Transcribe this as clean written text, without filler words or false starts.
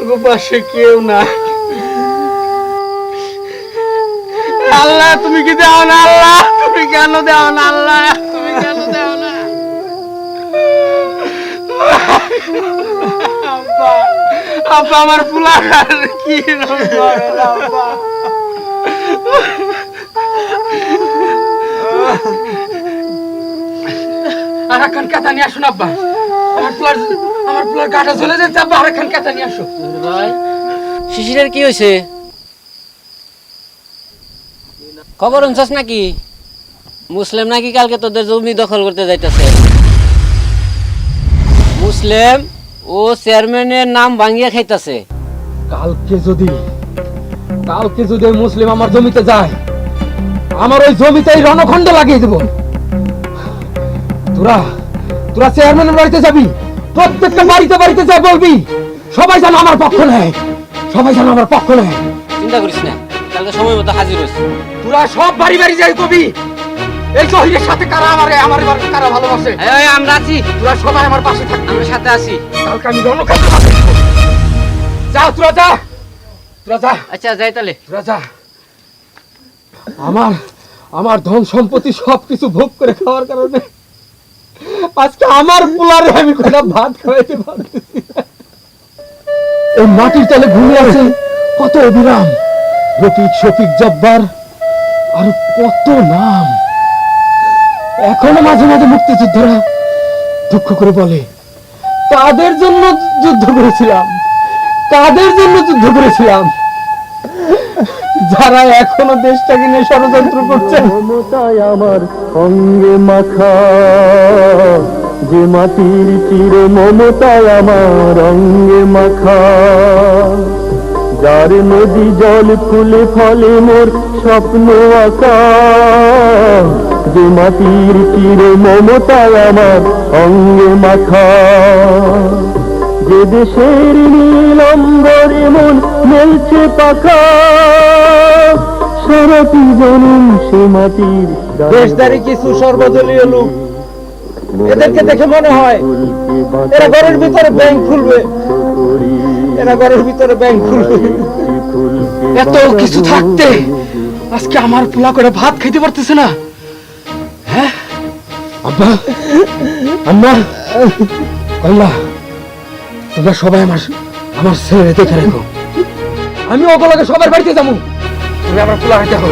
আমগো পাশে কেউ না। আল্লাহ তুমি কি দাও না? আল্লাহ তুমি কেন দাও না? আল্লাহ তুমি কেন দাও না? আব্বা আব্বা আমার পুলার কি রকম করে আব্বা। আরেকখান কাঁথা নিয়ে আসুন আব্বা। আমার পুলার গাটা চলে যাচ্ছে আব্বা। আরেকখান কাঁথা নিয়ে আসো। ভাই শিশিরের কি হয়েছে? খবর শুনছস নাকি? মুসলিম নাকি কালকে তোদের জমি দখল করতে যাইতেছে। মুসলিম ও চেয়ারম্যানের নাম ভাঙিয়ে খাইতেছে। কালকে যদি ওই মুসলিম আমার জমিতে যায়, আমার ওই জমিতেই রণখণ্ড লাগিয়ে দেব। তোরা চেয়ারম্যানের বাড়িতে যাবি, প্রত্যেকটা বাড়িতে যা বলবি সবাই যেন আমার পক্ষ নেয়, সবাই যেন আমার পক্ষ নেয়। চিন্তা করিস না, কালকে সময় মতো হাজির হইস। তোরা সব বাড়ি যাই কবি এই জহিরের সাথে কারা আমার কারা ভালোবাসে। আমরা আছি, তোরা সবাই আমার পাশে থাকবি, আমরা সাথে আছি। কালকে আমি রণখণ্ড লাগিয়ে দেব। যা তোরা যা। আচ্ছা যাই তাহলে। তোরা যা। আমার ধন সম্পত্তি সবকিছু ভোগ করে খাওয়ার কারণে আজকে আমার পোলারে আমি কোনো ভাত খাওয়াইতে পারতেছি না। এই মাটির তলে ঘুমিয়ে আছে কত অবিরাম, রফিক, শফিক, জব্বার, আর কত নাম। এখনো মাঝে মাঝে মুক্তিযোদ্ধারা দুঃখ করে বলে, কাদের জন্য যুদ্ধ করেছিলাম। যারা এখনো দেশটাকে নিয়ে ষড়যন্ত্র করছে। মমতায় আমার অঙ্গে মাখা যে মাটির চির, মমতায় আমার অঙ্গে মাখা, যার নদী জল ফুলে ফলে মোর স্বপ্ন আঁকা, যে মাটির চির, মমতায় আমার অঙ্গে মাখা, যে দেশের নীল অম্বরে মন মেলছে পাখা, সারাটি জনম সে মাটির দেশদারি কিছু সর্বদলীয় লোক, এদেরকে দেখে মনে হয় এরা ঘরের ভিতরে ব্যাংক খুলবে। এত কিছু থাকতে আজকে আমার পোলা করে ভাত খেতে পারতেছে না। হ্যাঁ আব্বা, আম্মা, আল্লাহ তোমরা সবাই আমার ছেলে দেখে রেখো। আমি ওগুলোকে সবার বাড়িতে যাবো। তুমি আমার পোলা দেখো।